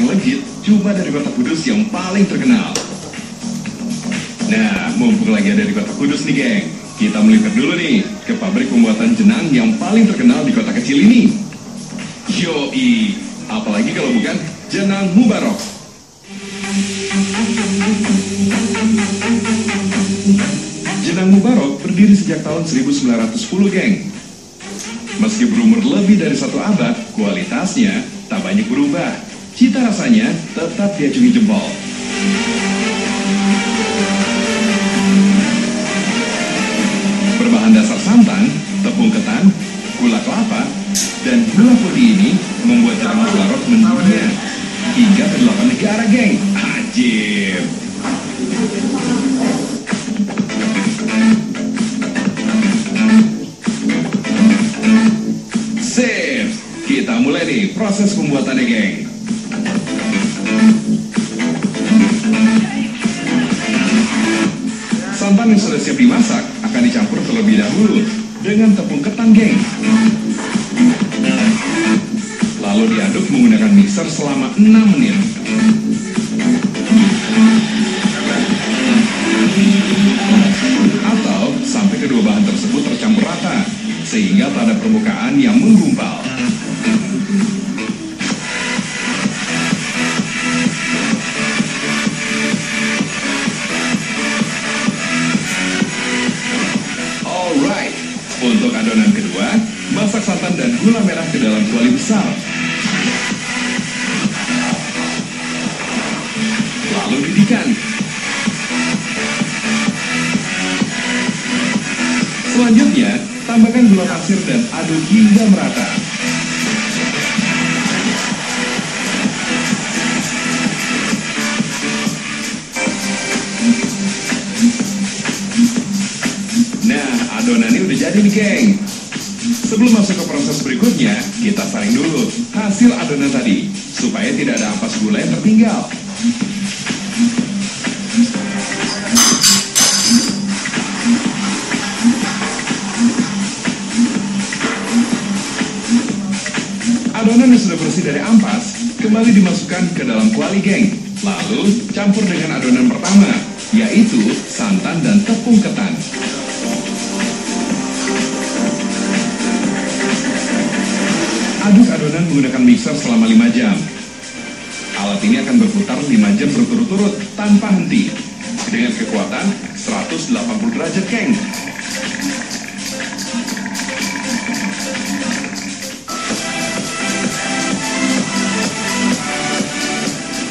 yang legit cuma dari Kota Kudus yang paling terkenal. Nah, mumpung lagi ada di Kota Kudus nih geng, kita melipir dulu nih ke pabrik pembuatan jenang yang paling terkenal di kota kecil ini. Yoi, apalagi kalau bukan Jenang Mubarok. Jenang Mubarok berdiri sejak tahun 1910 geng. Meski berumur lebih dari 1 abad, kualitasnya tak banyak berubah. Cita rasanya tetap diacungi jempol. Berbahan dasar santan, tepung ketan, gula kelapa, dan gula putih ini membuat Jenang Mubarok mendunia hingga ke 8 negara geng. Ajib. Sip, kita mulai nih proses pembuatannya geng. Santan yang sudah siap dimasak akan dicampur terlebih dahulu dengan tepung ketan geng. Lalu diaduk menggunakan mixer selama 6 menit. Atau sampai kedua bahan tersebut tercampur rata sehingga tak ada permukaan yang menggumpal. Alright, untuk adonan kedua, masak santan dan gula merah ke dalam kuali besar. Lalu didihkan. Selanjutnya, tambahkan gula pasir dan aduk hingga merata. Nah, adonannya udah jadi nih geng. Sebelum masuk ke proses berikutnya, kita saring dulu hasil adonan tadi, supaya tidak ada ampas gula yang tertinggal. Adonan yang sudah bersih dari ampas kembali dimasukkan ke dalam kuali geng. Lalu campur dengan adonan pertama, yaitu santan dan tepung ketan. Aduk adonan menggunakan mixer selama 5 jam. Alat ini akan berputar 5 jam berturut-turut tanpa henti dengan kekuatan 180 derajat geng.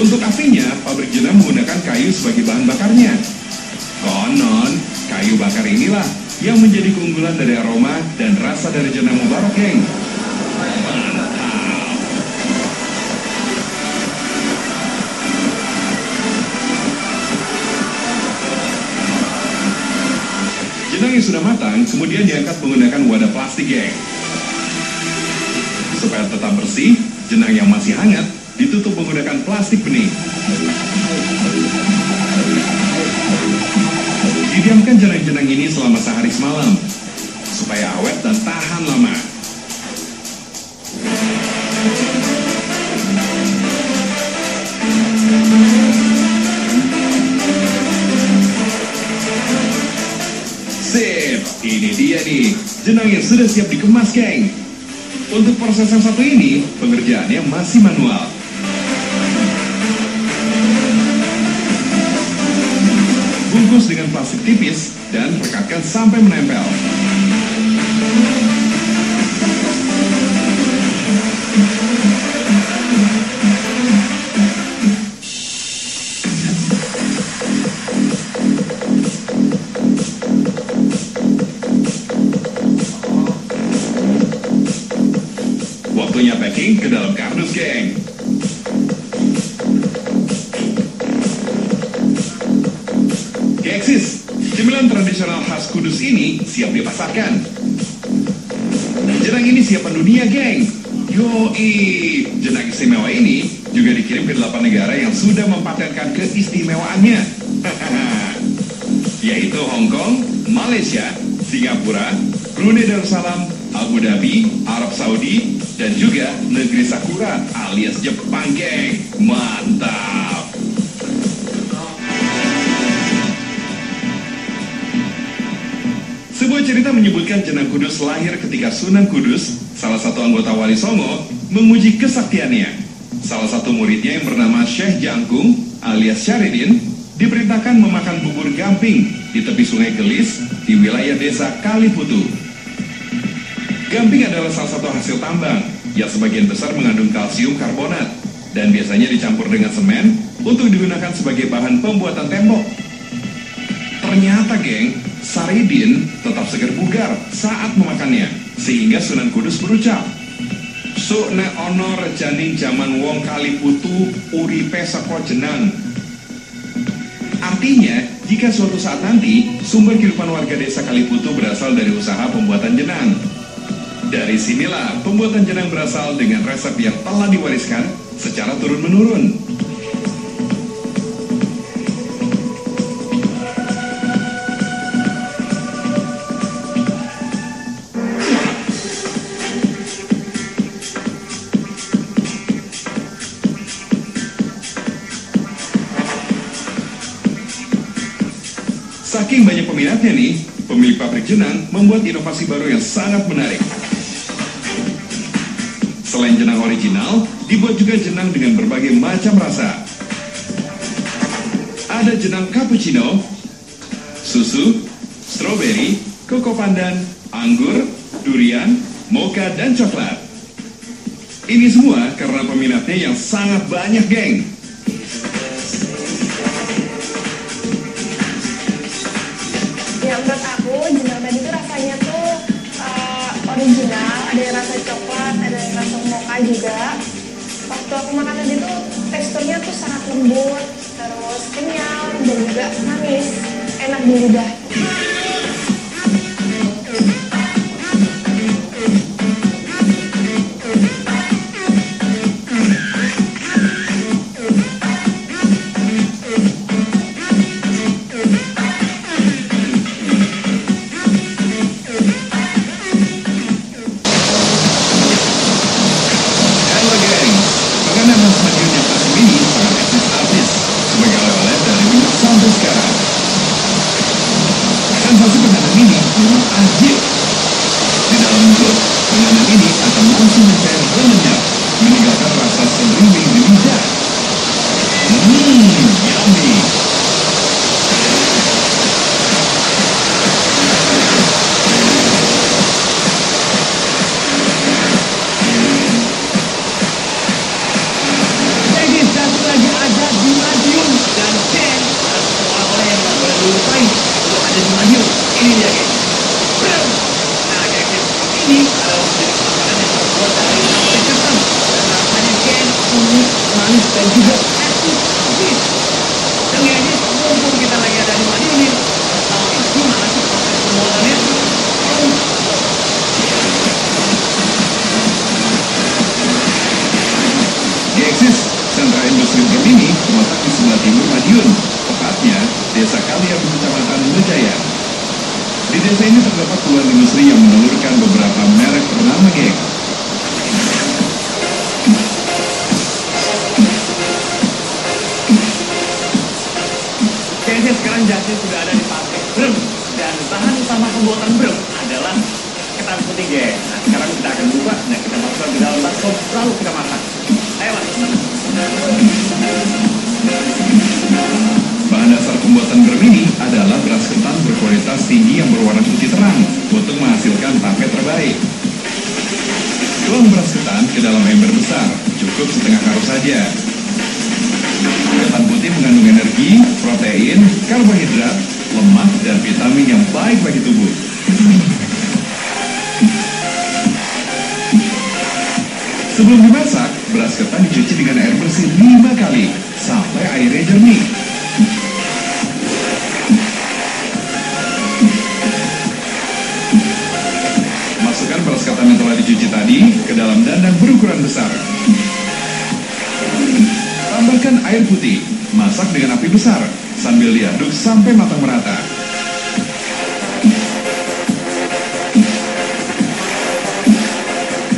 Untuk apinya, pabrik jenang menggunakan kayu sebagai bahan bakarnya. Konon, kayu bakar inilah yang menjadi keunggulan dari aroma dan rasa dari Jenang Mubarok geng. Jenang yang sudah matang kemudian diangkat menggunakan wadah plastik geng. Supaya tetap bersih, jenang yang masih hangat ditutup menggunakan plastik bening. Didiamkan jenang-jenang ini selama sehari semalam supaya awet dan tahan lama. Sip, ini dia nih jenang yang sudah siap dikemas geng. Untuk proses yang satu ini pengerjaannya masih manual. Bungkus dengan plastik tipis dan rekatkan sampai menempel. Waktunya packing ke dalam kardus geng. Eksis, cemilan tradisional khas Kudus ini siap dipasarkan. Jenang ini siap mendunia, geng. Yoi, jenang istimewa ini juga dikirim ke 8 negara yang sudah mempatenkan keistimewaannya. Yaitu Hong Kong, Malaysia, Singapura, Brunei Darussalam, Abu Dhabi, Arab Saudi, Dan juga negeri Sakura alias Jepang, geng. Mantap. Sebuah cerita menyebutkan Jenang Kudus lahir ketika Sunan Kudus, salah satu anggota Wali Songo, menguji kesaktiannya. Salah satu muridnya yang bernama Syekh Jangkung alias Syaridin diperintahkan memakan bubur gamping di tepi sungai Gelis di wilayah desa Kaliputu. Gamping adalah salah satu hasil tambang yang sebagian besar mengandung kalsium karbonat dan biasanya dicampur dengan semen untuk digunakan sebagai bahan pembuatan tembok. Ternyata, geng, Saridin tetap segar bugar saat memakannya, sehingga Sunan Kudus berucap, "Sok nek ono rejaning jaman wong Kaliputu uripe saka jenang." Artinya, jika suatu saat nanti sumber kehidupan warga desa Kaliputu berasal dari usaha pembuatan jenang. Dari sinilah pembuatan jenang berasal dengan resep yang telah diwariskan secara turun-menurun. Saking banyak peminatnya nih, pemilik pabrik jenang membuat inovasi baru yang sangat menarik. Selain jenang original, dibuat juga jenang dengan berbagai macam rasa. Ada jenang cappuccino, susu, stroberi, koko pandan, anggur, durian, mocha, dan coklat. Ini semua karena peminatnya yang sangat banyak, geng. Ya, menurut aku jenang tadi tuh rasanya tuh original, ada yang rasa coklat, ada yang rasa mocha juga. Waktu aku makan tadi tuh teksturnya tuh sangat lembut, terus kenyal dan juga manis, enak di lidah. Sensasi penganan ini memang ajib. Di dalam mulut, penganan ini akan langsung mencair lenyap, meninggalkan rasa semriwing di lidah. Yummy. Jadi satu lagi ada di Madiun dan Ken oleh yang tak boleh dilupain untuk ada di Madiun. Ini dia, guys. Nah, guys, ini adalah jenis makanan yang terbuat dari tape ketan dan rasanya Ken unik, manis dan juga eksklusif. Dan guys, mumpung kita lagi ada di Madiun nih, tahu gimana sih proses pembuatannya? Di Eksis, sentra industri Gemini terletak di sebelah timur Madiun, tepatnya Desa Kaliabu, Kecamatan Mejaya. Di desa ini terdapat puluhan industri yang menelurkan beberapa merek ternama, geng. Kayaknya sekarang Jasin sudah ada di pabrik brem dan bahan utama pembuatan brem adalah ketan putih, geng. Nah, sekarang kita akan buka dan kita masukkan ke dalam bakso lalu kita masak. Ayo, Mas. Bahan dasar pembuatan brem ini adalah beras ketan berkualitas tinggi yang berwarna putih terang untuk menghasilkan tape terbaik. Tuang beras ketan ke dalam ember besar, cukup setengah karung saja. Ketan putih mengandung energi, protein, karbohidrat, lemak, dan vitamin yang baik bagi tubuh. Sebelum dimasak, beras ketan dicuci dengan air bersih 5 kali sampai airnya jernih. Masukkan beras ketan yang telah dicuci tadi ke dalam dandang berukuran besar. Tambahkan air putih, masak dengan api besar sambil diaduk sampai matang merata.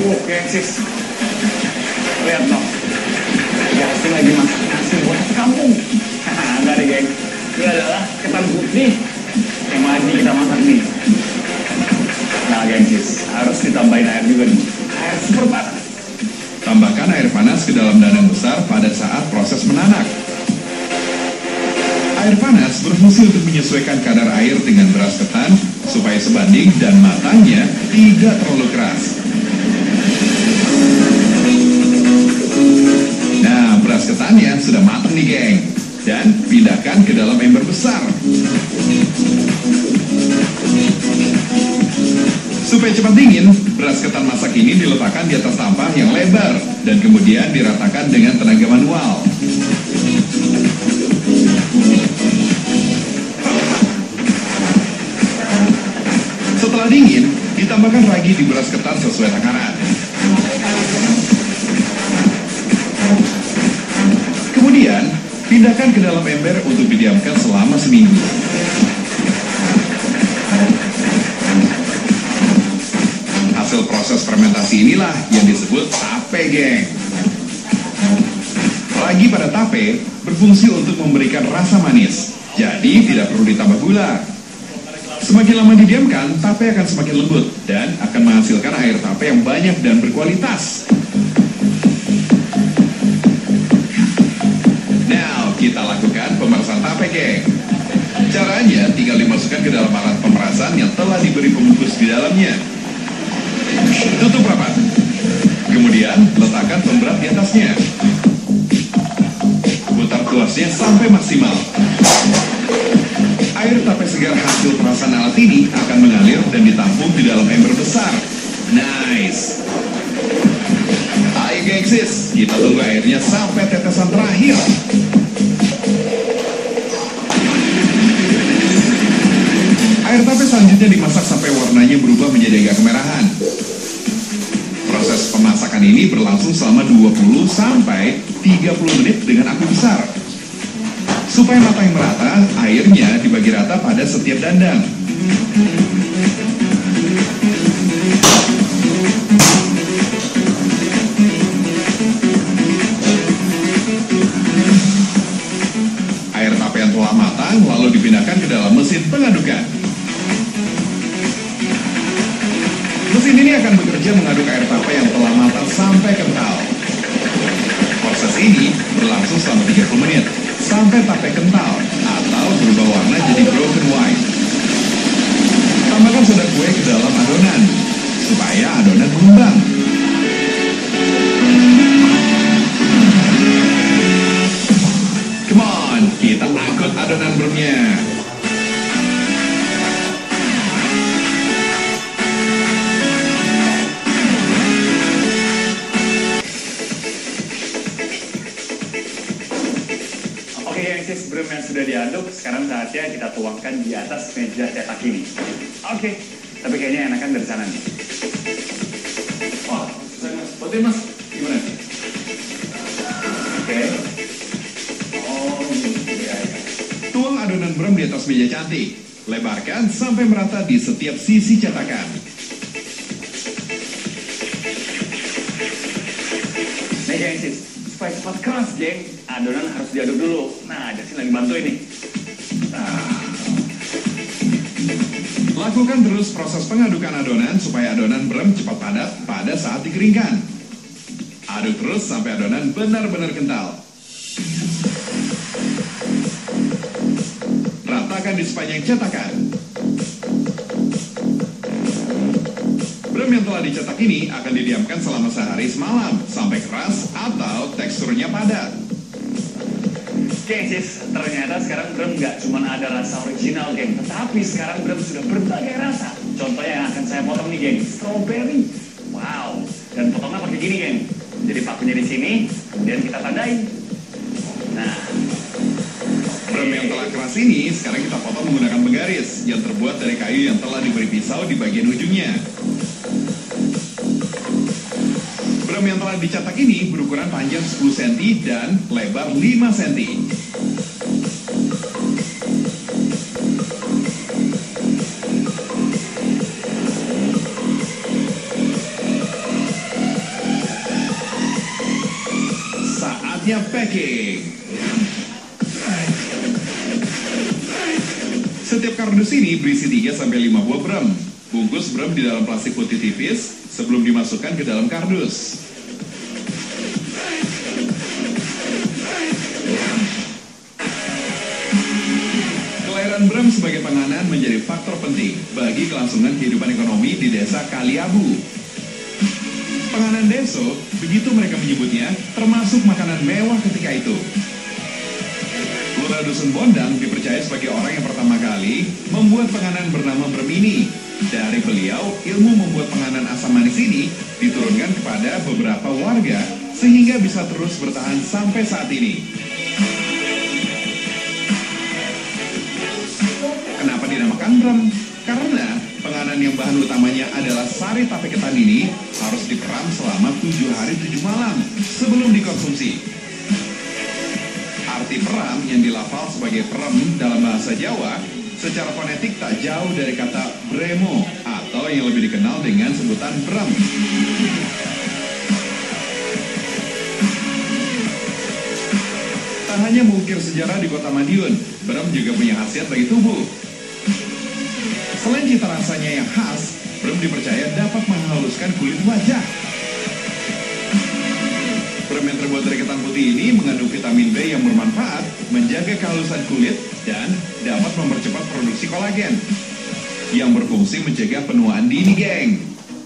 Oke, sis. Nih, yang lagi kita masak nih. Nah, gengsis, harus ditambahin air juga nih. Air super panas. Tambahkan air panas ke dalam dandang besar pada saat proses menanak. Air panas berfungsi untuk menyesuaikan kadar air dengan beras ketan supaya sebanding dan matangnya tidak terlalu keras. Nah, beras ketannya sudah matang nih, geng. Dan pindahkan ke dalam ember besar. Supaya cepat dingin, beras ketan masak ini diletakkan di atas tampah yang lebar dan kemudian diratakan dengan tenaga manual. Setelah dingin, ditambahkan ragi di beras ketan sesuai takaran. Kemudian, pindahkan ke dalam ember untuk didiamkan selama seminggu. Hasil proses fermentasi inilah yang disebut tape, geng. Ragi pada tape berfungsi untuk memberikan rasa manis, jadi tidak perlu ditambah gula. Semakin lama didiamkan, tape akan semakin lembut dan akan menghasilkan air tape yang banyak dan berkualitas. Now, kita lakukan pemerasan tape, geng. Caranya tinggal dimasukkan ke dalam alat pemerasan yang telah diberi pembungkus di dalamnya. Tutup rapat. Kemudian, letakkan pemberat di atasnya. Putar tuasnya sampai maksimal. Air tape segar hasil perasan alat ini akan mengalir dan ditampung di dalam ember besar. Nice. Hai gengsis, kita tunggu airnya sampai tetesan terakhir. Air tape selanjutnya dimasak sampai warnanya berubah menjadi agak kemerahan. Proses pemasakan ini berlangsung selama 20 sampai 30 menit dengan api besar. Supaya matang merata, airnya dibagi rata pada setiap dandang. Air tape yang telah matang lalu dipindahkan ke dalam mesin pengadukan. Mesin ini akan bekerja mengaduk air tape yang telah matang sampai kental. Proses ini berlangsung selama 30 menit sampai tape kental atau berubah warna jadi broken white. Tambahkan soda kue ke dalam adonan supaya adonan mengembang. Come on, kita angkut adonan bremnya. Brem yang sudah diaduk, sekarang saatnya kita tuangkan di atas meja cetak ini. Oke, tapi kayaknya enakan dari sana nih. Wah, susah mas. Bantuin mas, gimana? Oke. Oh, iya. Tuang adonan brem di atas meja cantik. Lebarkan sampai merata di setiap sisi cetakan. Nih gengsis, supaya cepat keras, geng, adonan harus diaduk dulu. Nah, Jasin lagi bantuin nih. Lakukan terus proses pengadukan adonan supaya adonan brem cepat padat pada saat dikeringkan. Aduk terus sampai adonan benar-benar kental. Ratakan di sepanjang cetakan. Brem yang telah dicetak ini akan didiamkan selama sehari semalam sampai keras atau teksturnya padat. Gengsis, ternyata sekarang brem nggak cuma ada rasa original, geng, tetapi sekarang brem sudah berbagai rasa. Contohnya yang akan saya potong nih, geng, strawberry. Wow, dan potongnya pakai gini, geng. Jadi pakunya di sini, kemudian kita tandain. Nah, brem yang telah keras ini sekarang kita potong menggunakan penggaris yang terbuat dari kayu yang telah diberi pisau di bagian ujungnya. Brem yang telah dicetak ini berukuran panjang 10 cm dan lebar 5 cm. Saatnya packing. Setiap kardus ini berisi 3-5 buah brem. Bungkus brem di dalam plastik putih tipis sebelum dimasukkan ke dalam kardus. Kelahiran brem sebagai panganan menjadi faktor penting bagi kelangsungan kehidupan ekonomi di desa Kaliabu. Panganan deso, begitu mereka menyebutnya, termasuk makanan mewah ketika itu. Lurah Dusun Bondang dipercaya sebagai orang yang pertama kali membuat panganan bernama brem ini. Dari beliau, ilmu membuat panganan asam manis ini diturunkan kepada beberapa warga sehingga bisa terus bertahan sampai saat ini. Kenapa dinamakan brem? Karena panganan yang bahan utamanya adalah sari tape ketan ini harus diperam selama 7 hari 7 malam sebelum dikonsumsi. Arti peram yang dilafal sebagai perem dalam bahasa Jawa secara fonetik tak jauh dari kata bremo atau yang lebih dikenal dengan sebutan brem. Tak hanya mengukir sejarah di kota Madiun, brem juga punya khasiat bagi tubuh. Selain cita rasanya yang khas, brem dipercaya dapat menghaluskan kulit wajah. Brem yang terbuat dari ketan putih ini mengandung vitamin B yang bermanfaat, menjaga kehalusan kulit, dan dapat mempercepat produksi kolagen yang berfungsi mencegah penuaan dini, geng.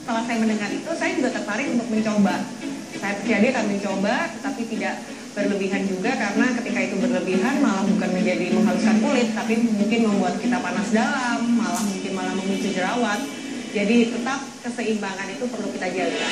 Setelah saya mendengar itu, saya juga tertarik untuk mencoba. Saya jadi akan mencoba, tapi tidak berlebihan juga, karena ketika itu berlebihan malah bukan menjadi menghaluskan kulit, tapi mungkin membuat kita panas dalam, malah memicu jerawat. Jadi tetap keseimbangan itu perlu kita jaga.